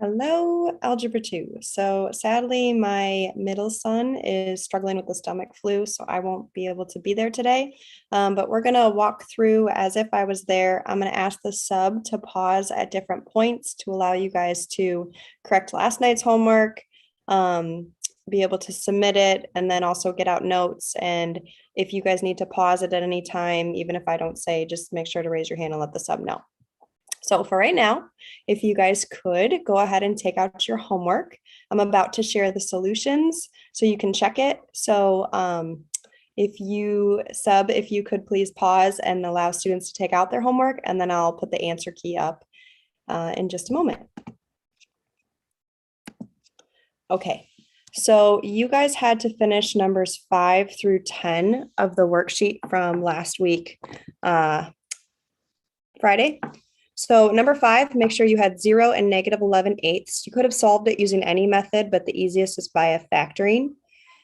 Hello, Algebra 2. So sadly, my middle son is struggling with the stomach flu, so I won't be able to be there today. But we're going to walk through as if I was there. I'm going to ask the sub to pause at different points to allow you guys to correct last night's homework, be able to submit it, and then also get out notes. And if you guys need to pause it at any time, even if I don't say, just make sure to raise your hand and let the sub know. So for right now, if you guys could go ahead and take out your homework. I'm about to share the solutions so you can check it. So if you could please pause and allow students to take out their homework, and then I'll put the answer key up in just a moment. Okay, so you guys had to finish numbers 5 through 10 of the worksheet from last week, Friday. So number 5, make sure you had 0 and -11/8. You could have solved it using any method, but the easiest is by a factoring.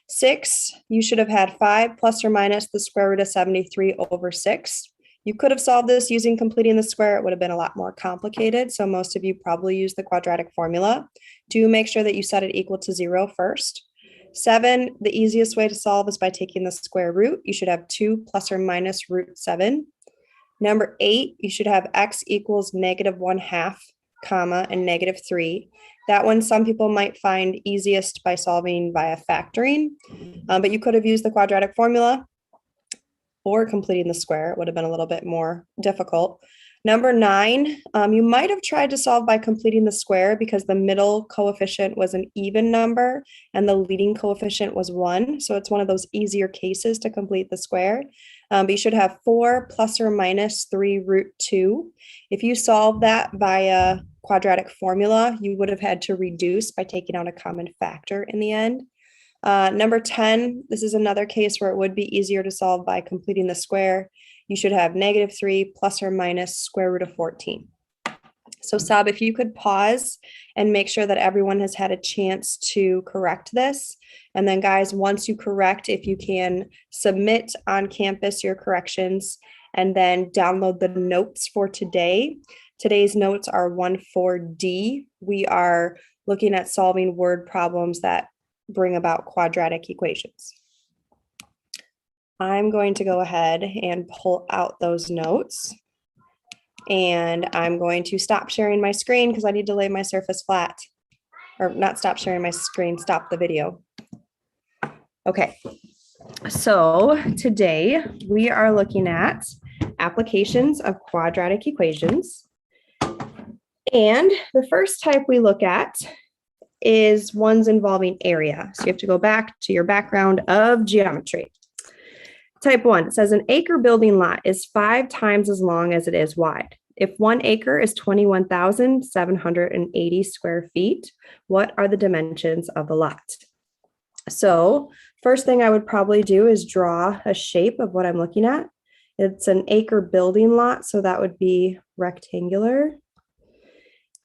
6, you should have had 5 plus or minus the square root of 73 over 6. You could have solved this using completing the square. It would have been a lot more complicated. So most of you probably use the quadratic formula. Do make sure that you set it equal to 0 first. 7, the easiest way to solve is by taking the square root. You should have 2 plus or minus root 7. Number 8, you should have x equals -1/2, comma, and -3. That one some people might find easiest by solving via factoring, but you could have used the quadratic formula or completing the square. It would have been a little bit more difficult. Number 9, you might have tried to solve by completing the square because the middle coefficient was an even number and the leading coefficient was 1. So it's one of those easier cases to complete the square. But you should have 4 plus or minus 3 root 2. If you solve that via quadratic formula, you would have had to reduce by taking out a common factor in the end. Number 10, this is another case where it would be easier to solve by completing the square. You should have -3 plus or minus square root of 14. So Sab, if you could pause and make sure that everyone has had a chance to correct this. And then guys, once you correct, if you can submit on campus your corrections and then download the notes for today. Today's notes are 1-4D. We are looking at solving word problems that bring about quadratic equations. I'm going to go ahead and pull out those notes. And I'm going to stop sharing my screen because I need to lay my surface flat. Or not stop sharing my screen, stop the video. Okay, so today we are looking at applications of quadratic equations. And the first type we look at is ones involving area. So you have to go back to your background of geometry. Type 1, it says an acre building lot is 5 times as long as it is wide. If 1 acre is 21,780 square feet, what are the dimensions of the lot? So first thing I would probably do is draw a shape of what I'm looking at. It's an acre building lot, so that would be rectangular.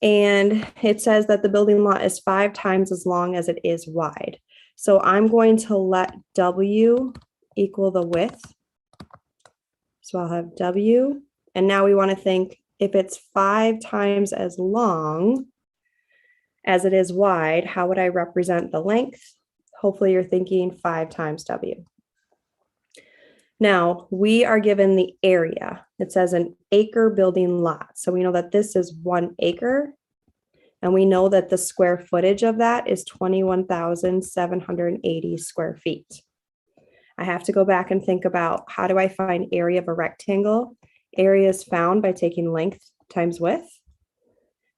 And it says that the building lot is 5 times as long as it is wide. So I'm going to let W equal the width. So I'll have W. And now we want to think if it's 5 times as long as it is wide, how would I represent the length? Hopefully you're thinking 5 times W. Now we are given the area. It says an acre building lot. So we know that this is 1 acre. And we know that the square footage of that is 21,780 square feet. I have to go back and think about how do I find area of a rectangle? Area is found by taking length times width.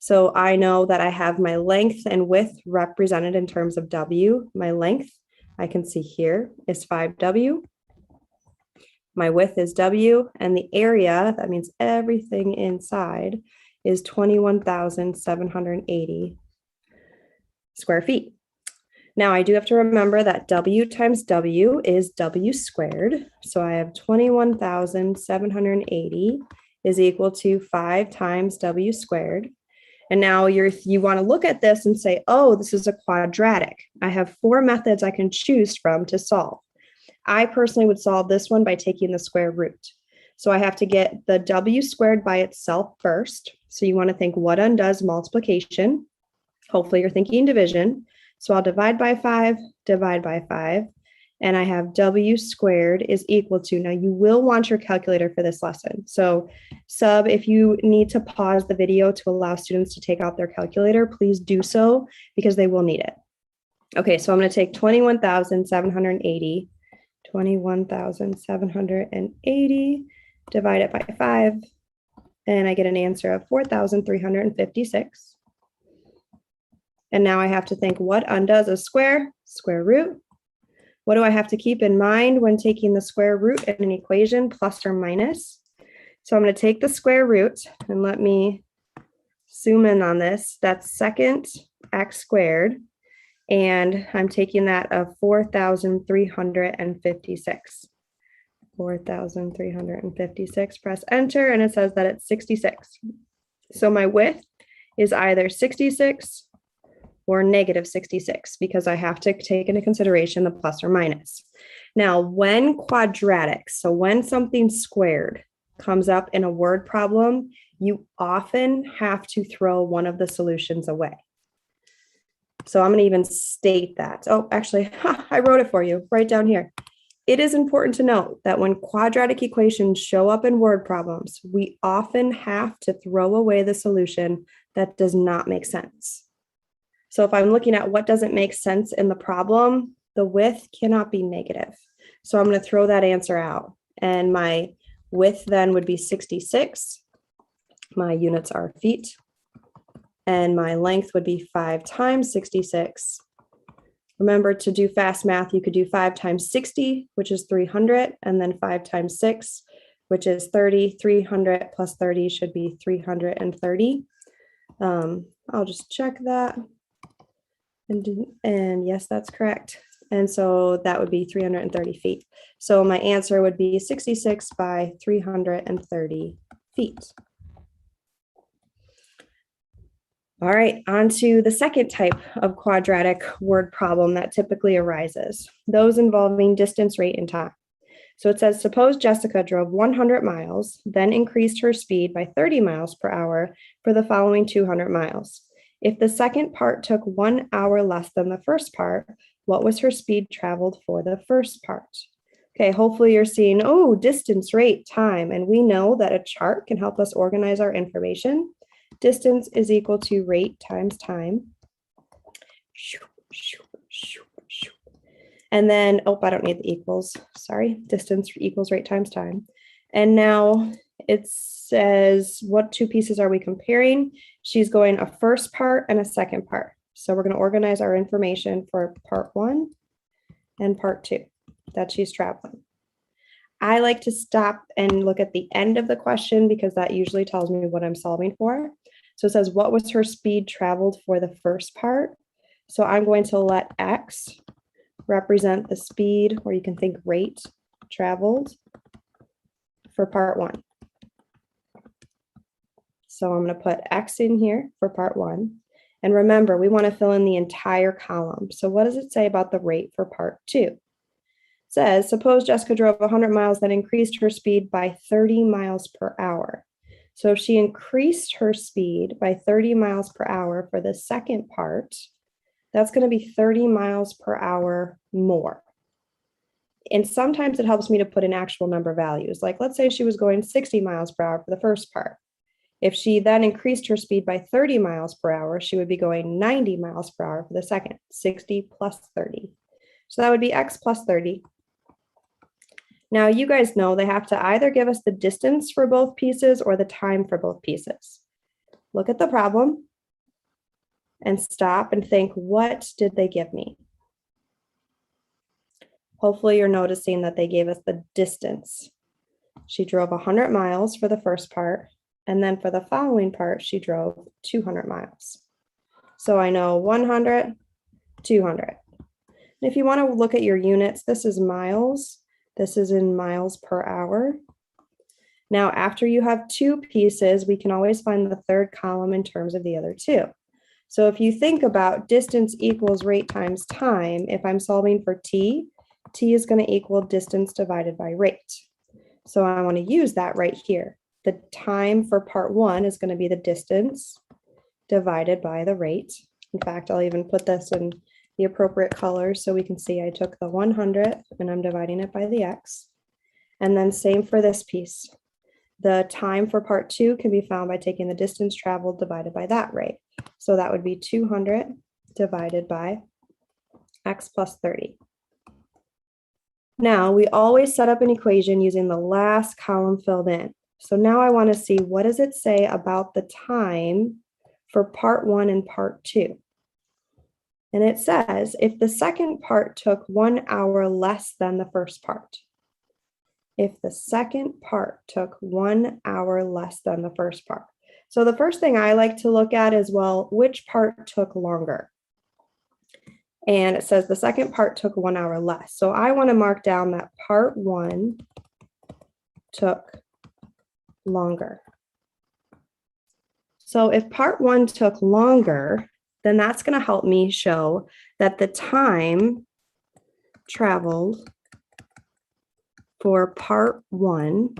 So I know that I have my length and width represented in terms of W. My length, I can see here, is 5W. My width is W, and the area, that means everything inside, is 21,780 square feet. Now I do have to remember that W times W is W squared. So I have 21,780 is equal to 5 times W squared. And now you want to look at this and say, oh, this is a quadratic. I have 4 methods I can choose from to solve. I personally would solve this one by taking the square root. So I have to get the W squared by itself first. So you want to think what undoes multiplication. Hopefully you're thinking division. So I'll divide by 5, and I have W squared is equal to, now you will want your calculator for this lesson. So if you need to pause the video to allow students to take out their calculator, please do so because they will need it. Okay, so I'm going to take 21,780, divide it by 5, and I get an answer of 4,356. And now I have to think, what undoes a square? Square root. What do I have to keep in mind when taking the square root in an equation, plus or minus? So I'm going to take the square root, and let me zoom in on this. That's second x squared. And I'm taking that of 4,356. 4,356, press enter, and it says that it's 66. So my width is either 66 or negative 66, because I have to take into consideration the plus or minus. Now, when quadratic, so when something squared comes up in a word problem, you often have to throw one of the solutions away. So I'm going to even state that. Oh, actually, I wrote it for you right down here. It is important to note that when quadratic equations show up in word problems, we often have to throw away the solution that does not make sense. So if I'm looking at what doesn't make sense in the problem, the width cannot be negative. So I'm going to throw that answer out. And my width then would be 66. My units are feet. And my length would be 5 times 66. Remember, to do fast math, you could do 5 times 60, which is 300, and then 5 times 6, which is 30. 300 plus 30 should be 330. I'll just check that. And yes, that's correct. And so that would be 330 feet. So my answer would be 66 by 330 feet. All right, on to the second type of quadratic word problem that typically arises, those involving distance, rate, and time. So it says, suppose Jessica drove 100 miles, then increased her speed by 30 miles per hour for the following 200 miles. If the second part took 1 hour less than the first part, what was her speed traveled for the first part? Okay, hopefully you're seeing, oh, distance, rate, time. And we know that a chart can help us organize our information. Distance is equal to rate times time. And then, oh, I don't need the equals. Sorry, distance equals rate times time. And now it says, what two pieces are we comparing? She's going a first part and a second part. So we're going to organize our information for part 1 and part 2 that she's traveling. I like to stop and look at the end of the question because that usually tells me what I'm solving for. So it says, what was her speed traveled for the first part? So I'm going to let X represent the speed, or you can think rate traveled for part 1. So I'm going to put X in here for part 1. And remember, we want to fill in the entire column. So what does it say about the rate for part 2? It says, suppose Jessica drove 100 miles, then increased her speed by 30 miles per hour. So if she increased her speed by 30 miles per hour for the second part, that's going to be 30 miles per hour more. And sometimes it helps me to put in actual number values. Like, let's say she was going 60 miles per hour for the first part. If she then increased her speed by 30 miles per hour, she would be going 90 miles per hour for the second, 60 plus 30. So that would be X plus 30. Now, you guys know they have to either give us the distance for both pieces or the time for both pieces. Look at the problem and stop and think, what did they give me? Hopefully you're noticing that they gave us the distance. She drove 100 miles for the first part, and then for the following part, she drove 200 miles. So I know 100, 200. And if you want to look at your units, this is miles. This is in miles per hour. Now, after you have two pieces, we can always find the third column in terms of the other two. So if you think about distance equals rate times time, if I'm solving for t, t is going to equal distance divided by rate. So I want to use that right here. The time for part 1 is going to be the distance divided by the rate. In fact, I'll even put this in the appropriate colors so we can see I took the 100th and I'm dividing it by the x. And then same for this piece. The time for part 2 can be found by taking the distance traveled divided by that rate. So that would be 200 divided by x plus 30. Now we always set up an equation using the last column filled in. So now I want to see, what does it say about the time for part 1 and part 2? And it says if the second part took 1 hour less than the first part. If the second part took 1 hour less than the first part. So the first thing I like to look at is, well, which part took longer? And it says the second part took 1 hour less. So I want to mark down that part 1 took longer. So if part 1 took longer, then that's going to help me show that the time traveled for part 1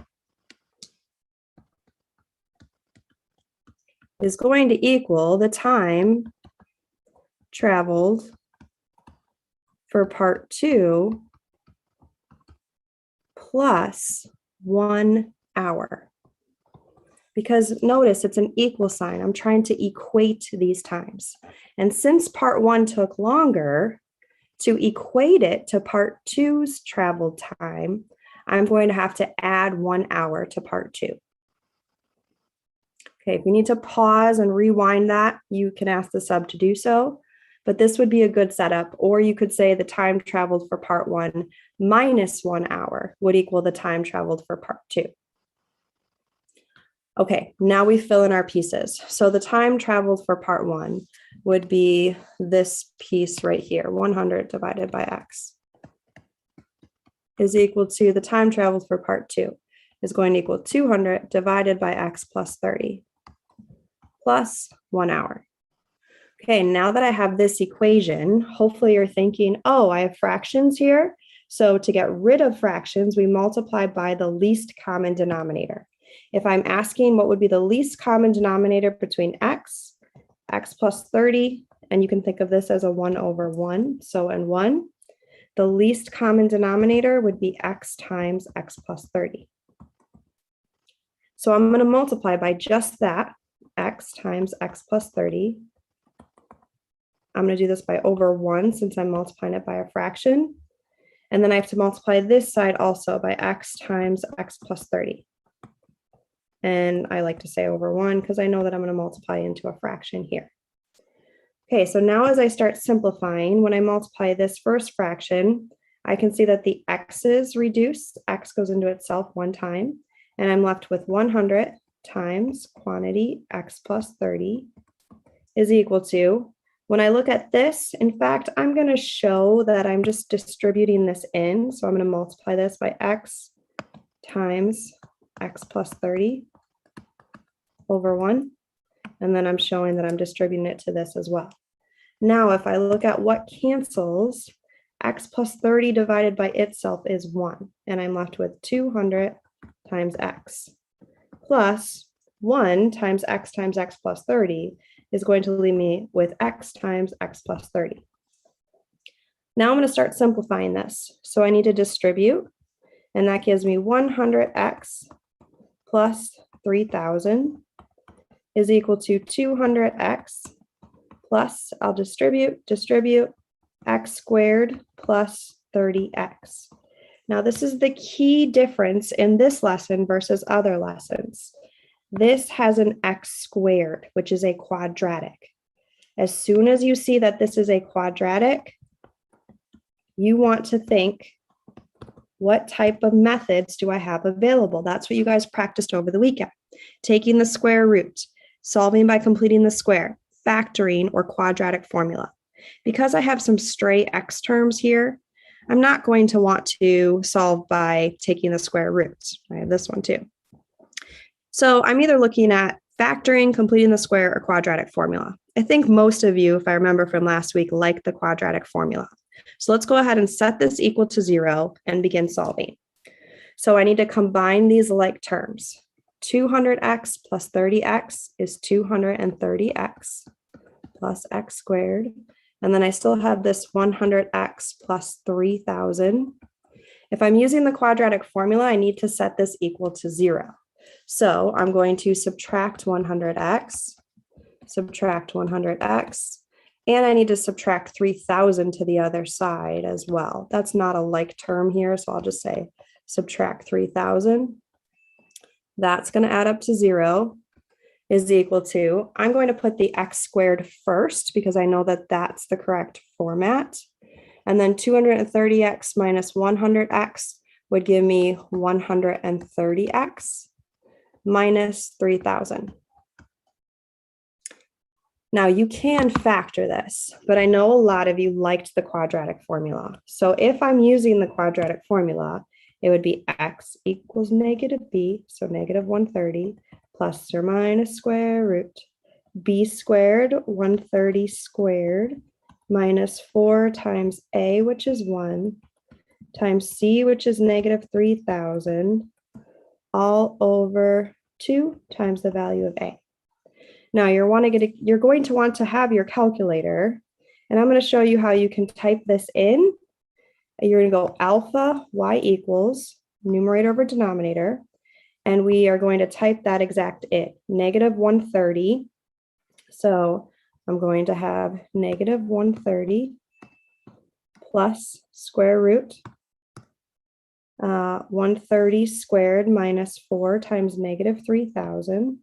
is going to equal the time traveled for part 2 plus 1 hour. Because notice it's an equal sign. I'm trying to equate these times. And since part 1 took longer, to equate it to part 2's travel time, I'm going to have to add 1 hour to part 2. Okay, if you need to pause and rewind that, you can ask the sub to do so, but this would be a good setup. Or you could say the time traveled for part 1 minus 1 hour would equal the time traveled for part 2. Okay, now we fill in our pieces. So the time traveled for part 1 would be this piece right here, 100 divided by x is equal to the time traveled for part 2 is going to equal 200 divided by x plus 30 plus 1 hour. Okay, now that I have this equation, hopefully you're thinking, oh, I have fractions here. So to get rid of fractions, we multiply by the least common denominator. If I'm asking what would be the least common denominator between x plus 30, and you can think of this as a 1 over 1, so and 1, the least common denominator would be x times x plus 30. So I'm going to multiply by just that, x times x plus 30. I'm going to do this by over 1 since I'm multiplying it by a fraction. And then I have to multiply this side also by x times x plus 30. And I like to say over 1 because I know that I'm going to multiply into a fraction here. Okay, so now as I start simplifying, when I multiply this first fraction, I can see that the x's reduce. X goes into itself 1 time, and I'm left with 100 times quantity x plus 30 is equal to, when I look at this, in fact, I'm going to show that I'm just distributing this in. So I'm going to multiply this by x times x plus 30 over 1. And then I'm showing that I'm distributing it to this as well. Now, if I look at what cancels, x plus 30 divided by itself is 1. And I'm left with 200 times x plus 1 times x plus 30 is going to leave me with x times x plus 30. Now I'm going to start simplifying this. So I need to distribute, and that gives me 100x plus 3,000 is equal to 200x plus, I'll distribute, x squared plus 30x. Now this is the key difference in this lesson versus other lessons. This has an x squared, which is a quadratic. As soon as you see that this is a quadratic, you want to think, what type of methods do I have available? That's what you guys practiced over the weekend. Taking the square root, solving by completing the square, factoring, or quadratic formula. Because I have some stray x terms here, I'm not going to want to solve by taking the square roots. I have this one too. So I'm either looking at factoring, completing the square, or quadratic formula. I think most of you, if I remember from last week, like the quadratic formula. So let's go ahead and set this equal to 0 and begin solving. So I need to combine these like terms. 200x plus 30x is 230x plus x squared. And then I still have this 100x plus 3,000. If I'm using the quadratic formula, I need to set this equal to 0. So I'm going to subtract 100x, and I need to subtract 3,000 to the other side as well. That's not a like term here, so I'll just say subtract 3,000. That's going to add up to 0 is equal to, I'm going to put the x squared first because I know that that's the correct format. And then 230x minus 100x would give me 130x minus 3,000. Now you can factor this, but I know a lot of you liked the quadratic formula. So if I'm using the quadratic formula, it would be x equals negative b, so negative 130 plus or minus square root b squared 130 squared minus 4 times a, which is 1, times c, which is negative 3,000, all over 2 times the value of a. Now you're going to want to have your calculator, and I'm going to show you how you can type this in. You're going to go alpha y equals numerator over denominator, and we are going to type that exact in, negative 130. So I'm going to have negative 130 plus square root 130 squared minus 4 times negative 3,000.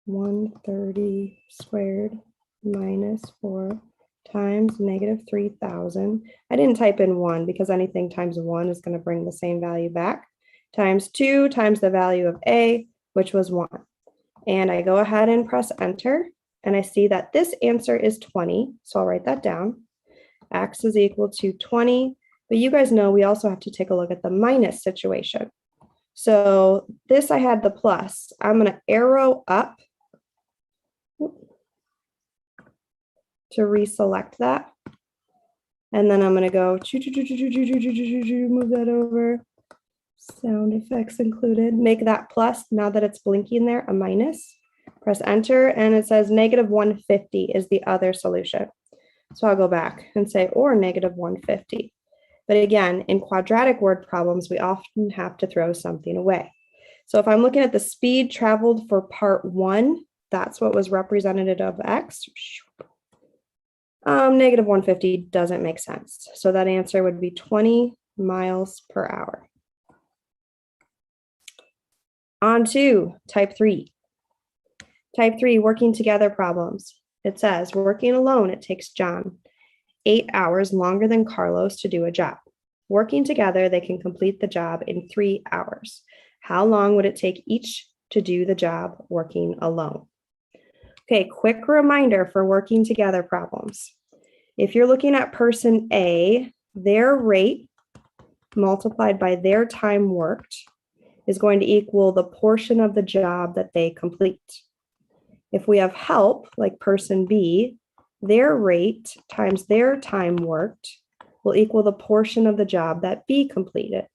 130 squared minus 4 times negative 3,000. I didn't type in 1 because anything times 1 is going to bring the same value back, times 2 times the value of a, which was 1. And I go ahead and press enter, and I see that this answer is 20. So I'll write that down. X is equal to 20. But you guys know we also have to take a look at the minus situation. So this I had the plus. I'm going to arrow up to reselect that. And then I'm going to go move that over. Sound effects included. Make that plus, now that it's blinking there, a minus. Press enter, and it says negative 150 is the other solution. So I'll go back and say, or negative 150. But again, in quadratic word problems, we often have to throw something away. So if I'm looking at the speed traveled for part 1, that's what was representative of x. Negative 150 doesn't make sense. So that answer would be 20 miles per hour. On to type 3. Type 3, working together problems. It says, working alone, it takes John 8 hours longer than Carlos to do a job. Working together, they can complete the job in 3 hours. How long would it take each to do the job working alone? Okay, quick reminder for working together problems. If you're looking at person A, their rate multiplied by their time worked is going to equal the portion of the job that they complete. If we have help, like person B, their rate times their time worked will equal the portion of the job that B completed.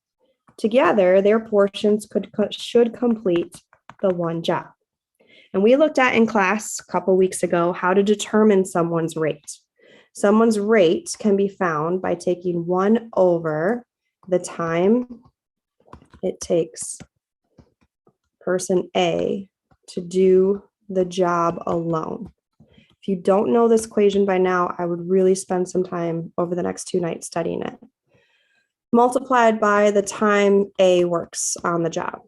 Together, their portions should complete the one job. And we looked at in class a couple weeks ago how to determine someone's rate. Someone's rate can be found by taking 1 over the time it takes person A to do the job alone. If you don't know this equation by now, I would really spend some time over the next 2 nights studying it. Multiplied by the time A works on the job.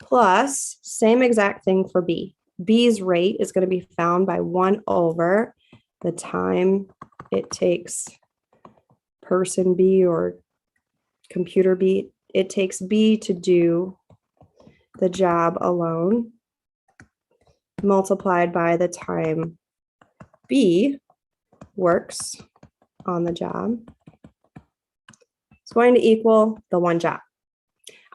Plus, same exact thing for B. B's rate is going to be found by 1 over the time it takes person B or computer B. It takes B to do the job alone, multiplied by the time B works on the job. It's going to equal the one job.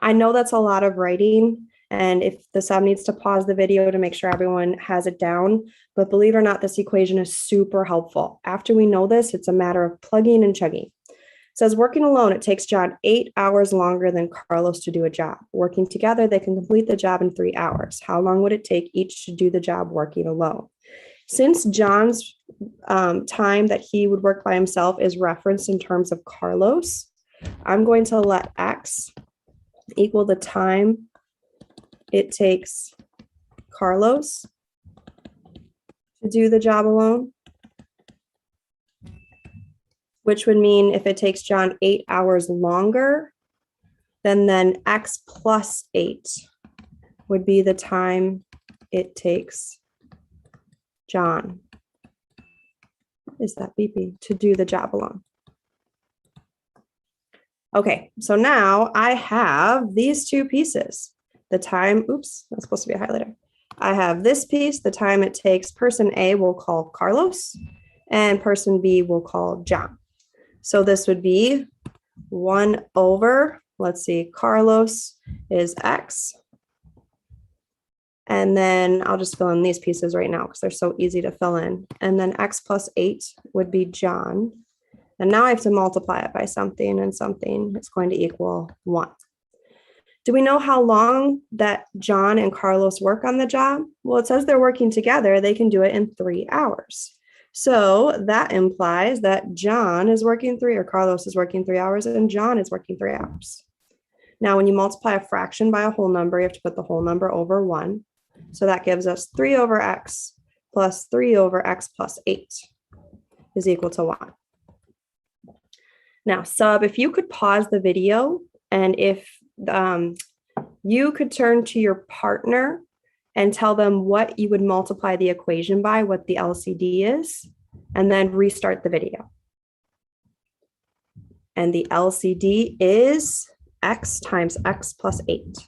I know that's a lot of writing, and if the sub needs to pause the video to make sure everyone has it down, but believe it or not, this equation is super helpful. After we know this, it's a matter of plugging and chugging. says working alone, it takes John 8 hours longer than Carlos to do a job. Working together, they can complete the job in 3 hours. How long would it take each to do the job working alone? Since John's time that he would work by himself is referenced in terms of Carlos, I'm going to let X equal the time it takes Carlos to do the job alone, which would mean if it takes John 8 hours longer, then X plus 8 would be the time it takes John, is that beeping, to do the job alone. Okay, so now I have these two pieces. The time, oops, that's supposed to be a highlighter. I have this piece, the time it takes person A we'll call Carlos, and person B we'll call John. So this would be 1 over, let's see, Carlos is X. And then I'll just fill in these pieces right now because they're so easy to fill in. And then X plus 8 would be John. And now I have to multiply it by something and something. It's going to equal 1. Do we know how long that John and Carlos work on the job? Well, it says they're working together. They can do it in 3 hours. So that implies that John is working 3, or Carlos is working 3 hours, and John is working 3 hours. Now, when you multiply a fraction by a whole number, you have to put the whole number over 1. So that gives us 3 over X plus 3 over X plus 8 is equal to 1. Now, if you could pause the video, and if you could turn to your partner and tell them what you would multiply the equation by, what the LCD is, and then restart the video. And the LCD is X times X plus 8.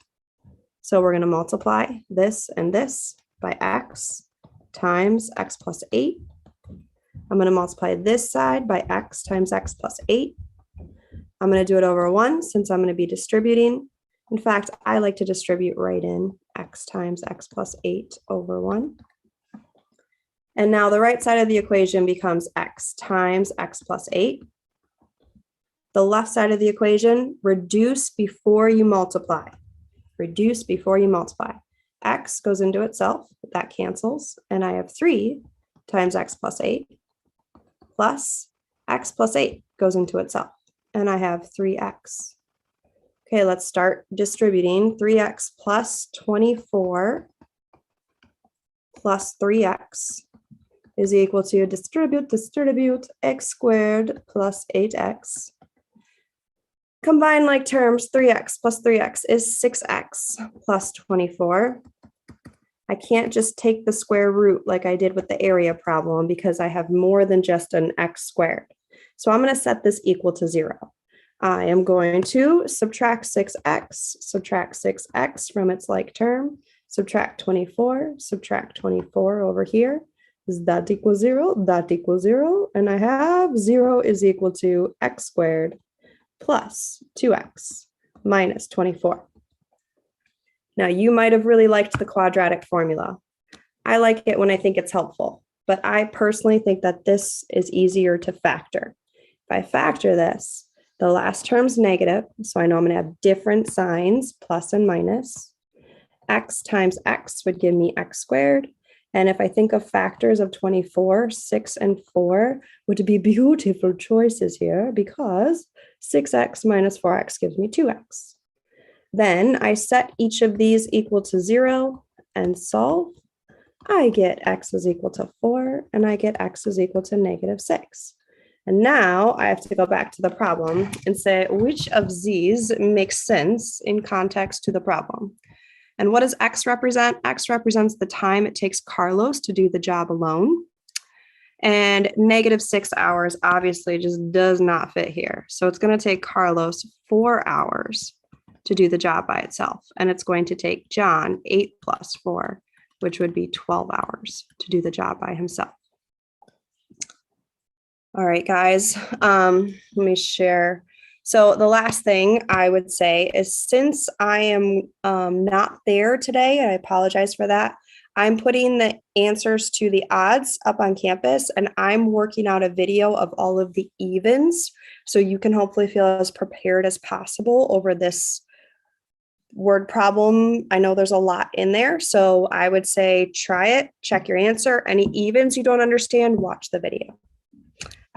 So we're going to multiply this and this by X times X plus 8. I'm going to multiply this side by X times X plus 8. I'm going to do it over 1 since I'm going to be distributing. In fact, I like to distribute right in X times X plus 8 over 1. And now the right side of the equation becomes X times X plus 8. The left side of the equation, reduce before you multiply. Reduce before you multiply. X goes into itself, that cancels, and I have 3 times X plus 8 plus X plus 8 goes into itself, and I have 3X. Okay, let's start distributing. 3X plus 24 plus 3X is equal to distribute X squared plus 8X. Combine like terms, 3X plus 3X is 6X plus 24. I can't just take the square root like I did with the area problem because I have more than just an X squared. So I'm going to set this equal to 0. I am going to subtract 6X from its like term, subtract 24 over here. Does that equal 0? That equals 0. And I have 0 is equal to X squared plus 2X minus 24. Now, you might have really liked the quadratic formula. I like it when I think it's helpful, but I personally think that this is easier to factor. If I factor this, the last term's negative, so I know I'm going to have different signs, plus and minus. X times X would give me X squared. And if I think of factors of 24, 6 and 4 would be beautiful choices here because 6X minus 4X gives me 2X. Then I set each of these equal to 0 and solve. I get X is equal to 4 and I get X is equal to negative 6. And now I have to go back to the problem and say which of these makes sense in context to the problem. And what does X represent? X represents the time it takes Carlos to do the job alone. And negative 6 hours obviously just does not fit here. So it's going to take Carlos 4 hours to do the job by itself. And it's going to take John 8 plus 4, which would be 12 hours to do the job by himself. All right, guys, let me share So the last thing I would say is since I am not there today, and I apologize for that, I'm putting the answers to the odds up on campus and I'm working out a video of all of the evens. So you can hopefully feel as prepared as possible over this word problem. I know there's a lot in there. So I would say try it, check your answer. Any evens you don't understand, watch the video.